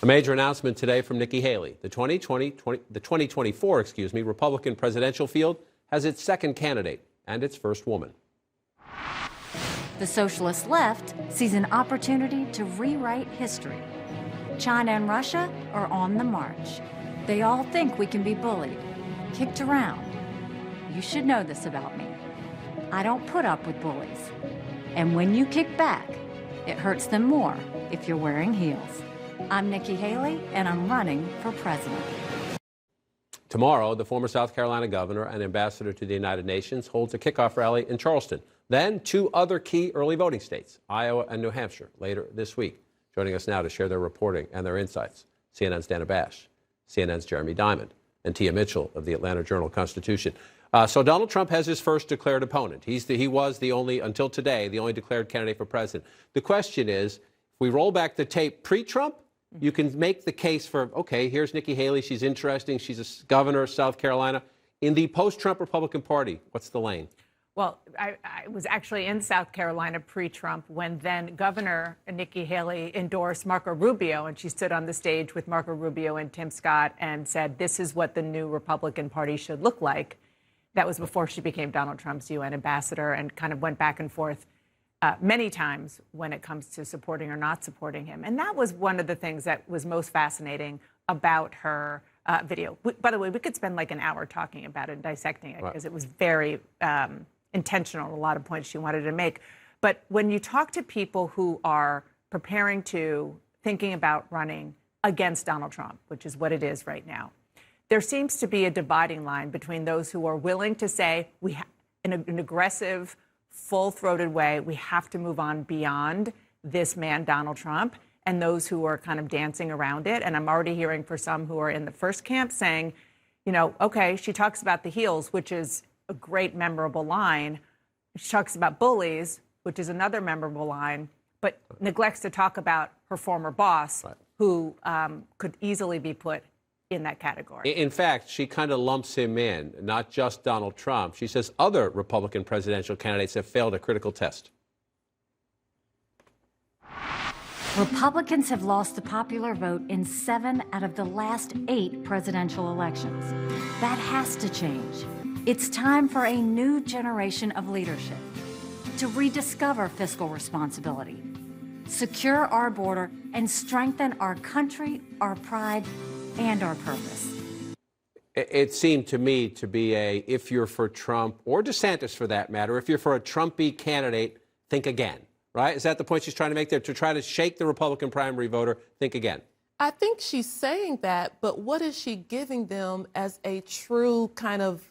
A major announcement today from Nikki Haley. The 2024 Republican presidential field has its second candidate and its first woman. The socialist left sees an opportunity to rewrite history. China and Russia are on the march. They all think we can be bullied, kicked around. You should know this about me. I don't put up with bullies. And when you kick back, it hurts them more if you're wearing heels. I'm Nikki Haley, and I'm running for president. Tomorrow, the former South Carolina governor and ambassador to the United Nations holds a kickoff rally in Charleston. Then, two other key early voting states, Iowa and New Hampshire, later this week. Joining us now to share their reporting and their insights, CNN's Dana Bash, CNN's Jeremy Diamond, and Tia Mitchell of the Atlanta Journal-Constitution. So Donald Trump has his first declared opponent. He was the only, until today, the only declared candidate for president. The question is, if we roll back the tape pre-Trump, you can make the case for, okay, here's Nikki Haley. She's interesting. She's a governor of South Carolina. In the post-Trump Republican Party, what's the lane? Well, I was actually in South Carolina pre-Trump when then Governor Nikki Haley endorsed Marco Rubio, and she stood on the stage with Marco Rubio and Tim Scott and said, this is what the new Republican Party should look like. That was before she became Donald Trump's UN ambassador, and kind of went back and forth many times when it comes to supporting or not supporting him. And that was one of the things that was most fascinating about her video. By the way, we could spend like an hour talking about it and dissecting it, because it was very intentional, a lot of points she wanted to make. But when you talk to people who are preparing to, thinking about running against Donald Trump, which is what it is right now, there seems to be a dividing line between those who are willing to say, in an aggressive, full-throated way, we have to move on beyond this man, Donald Trump, and those who are kind of dancing around it. And I'm already hearing for some who are in the first camp saying, you know, okay, she talks about the heels, which is a great, memorable line. She talks about bullies, which is another memorable line, but neglects to talk about her former boss, who could easily be put in that category. In fact, she kind of lumps him in, not just Donald Trump. She says other Republican presidential candidates have failed a critical test. Republicans have lost the popular vote in 7 out of the last 8 presidential elections. That has to change. It's time for a new generation of leadership to rediscover fiscal responsibility, secure our border, and strengthen our country, our pride, and our purpose. It seemed to me to be if you're for Trump, or DeSantis for that matter, if you're for a Trumpy candidate, think again, right? Is that the point she's trying to make there? To try to shake the Republican primary voter, think again. I think she's saying that, but what is she giving them as a true kind of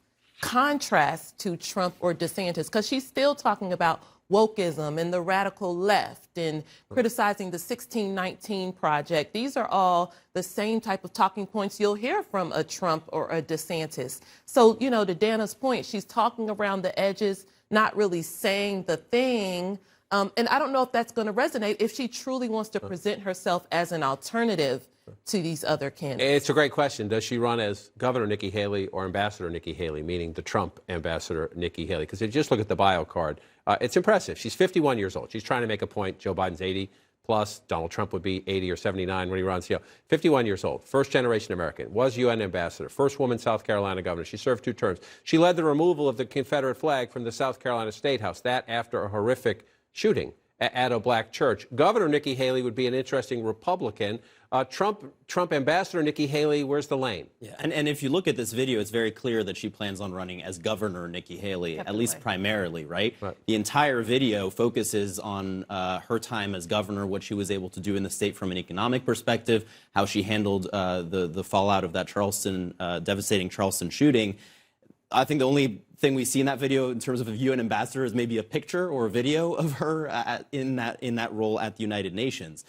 contrast to Trump or DeSantis? Because she's still talking about wokeism and the radical left and criticizing the 1619 Project. These are all the same type of talking points you'll hear from a Trump or a DeSantis. So, you know, to Dana's point, she's talking around the edges, not really saying the thing. And I don't know if that's going to resonate if she truly wants to present herself as an alternative to these other candidates. It's a great question. Does she run as Governor Nikki Haley or Ambassador Nikki Haley, meaning the Trump Ambassador Nikki Haley? Because if you just look at the bio card, it's impressive. She's 51 years old. She's trying to make a point. Joe Biden's 80 plus. Donald Trump would be 80 or 79 when he runs. 51 years old, first-generation American, was UN Ambassador, first woman South Carolina governor. She served 2 terms. She led the removal of the Confederate flag from the South Carolina State House, that after a horrific shooting at a black church. Governor Nikki Haley would be an interesting Republican. Trump Ambassador Nikki Haley, where's the lane? Yeah, and if you look at this video, it's very clear that she plans on running as Governor Nikki Haley, Definitely. at least primarily, right? The entire video focuses on her time as governor, what she was able to do in the state from an economic perspective, how she handled the fallout of that devastating Charleston shooting. I think the only thing we see in that video in terms of a UN ambassador is maybe a picture or a video of her in that role at the United Nations.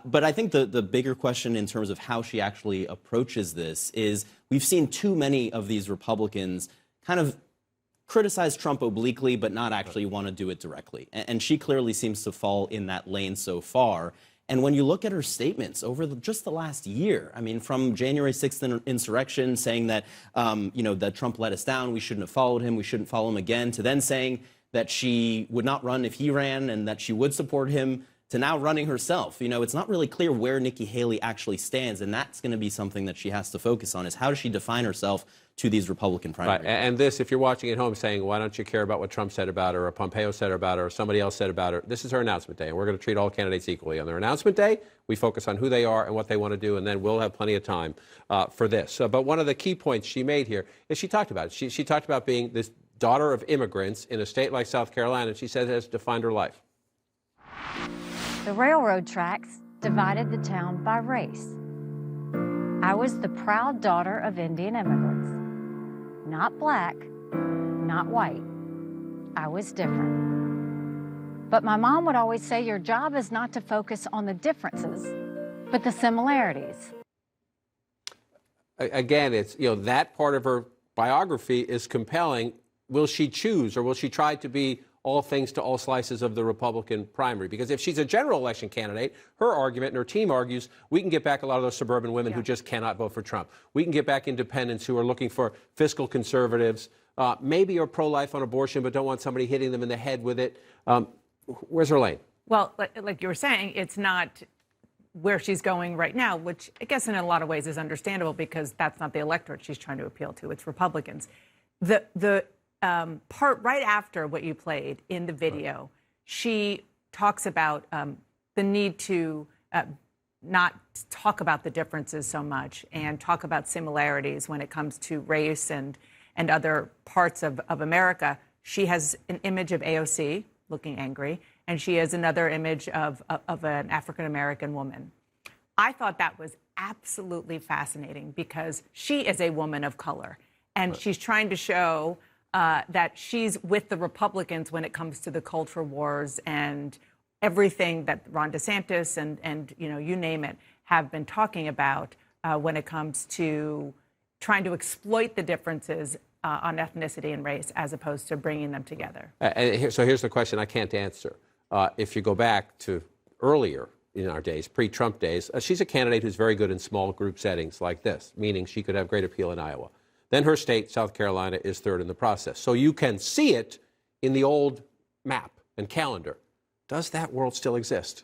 But I think the bigger question in terms of how she actually approaches this is we've seen too many of these Republicans kind of criticize Trump obliquely but not actually want to do it directly. And she clearly seems to fall in that lane so far. And when you look at her statements over just the last year, I mean, from January 6th insurrection saying that, that Trump let us down, we shouldn't have followed him, we shouldn't follow him again, to then saying that she would not run if he ran and that she would support him, to now running herself. You know, it's not really clear where Nikki Haley actually stands, and that's going to be something that she has to focus on, is how does she define herself to these Republican primaries. Right. And this, if you're watching at home saying, why don't you care about what Trump said about her or Pompeo said about her or somebody else said about her, this is her announcement day, and we're going to treat all candidates equally. On their announcement day, we focus on who they are and what they want to do, and then we'll have plenty of time for this. But one of the key points she made here is she talked about it. She talked about being this daughter of immigrants in a state like South Carolina, and she said it has defined her life. The railroad tracks divided the town by race. I was the proud daughter of Indian immigrants. Not black, not white. I was different. But my mom would always say, your job is not to focus on the differences, but the similarities. Again, it's, that part of her biography is compelling. Will she choose, or will she try to be all things to all slices of the Republican primary? Because if she's a general election candidate, her argument and her team argues we can get back a lot of those suburban women who just cannot vote for Trump. We can get back independents who are looking for fiscal conservatives, maybe are pro-life on abortion but don't want somebody hitting them in the head with it. Where's her lane? Well, like you were saying, it's not where she's going right now, which I guess in a lot of ways is understandable because that's not the electorate she's trying to appeal to. It's Republicans. The part right after what you played in the video, she talks about the need to not talk about the differences so much and talk about similarities when it comes to race and other parts of America. She has an image of AOC looking angry, and she has another image of an African-American woman. I thought that was absolutely fascinating because she is a woman of color, and she's trying to show that she's with the Republicans when it comes to the culture wars and everything that Ron DeSantis and you name it have been talking about when it comes to trying to exploit the differences on ethnicity and race as opposed to bringing them together. So here's the question I can't answer. If you go back to earlier in our days, pre-Trump days, she's a candidate who's very good in small group settings like this, meaning she could have great appeal in Iowa. Then her state, South Carolina, is third in the process. So you can see it in the old map and calendar. Does that world still exist?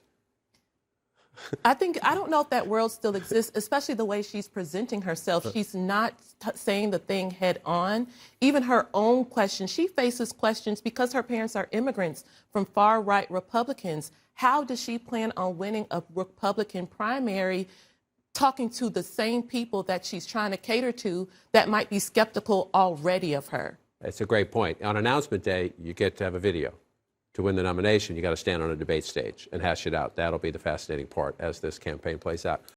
I don't know if that world still exists, especially the way she's presenting herself. She's not saying the thing head on. Even her own questions, she faces questions because her parents are immigrants from far-right Republicans. How does she plan on winning a Republican primary talking to the same people that she's trying to cater to that might be skeptical already of her? That's a great point. On announcement day, you get to have a video. To win the nomination, you got to stand on a debate stage and hash it out. That'll be the fascinating part as this campaign plays out.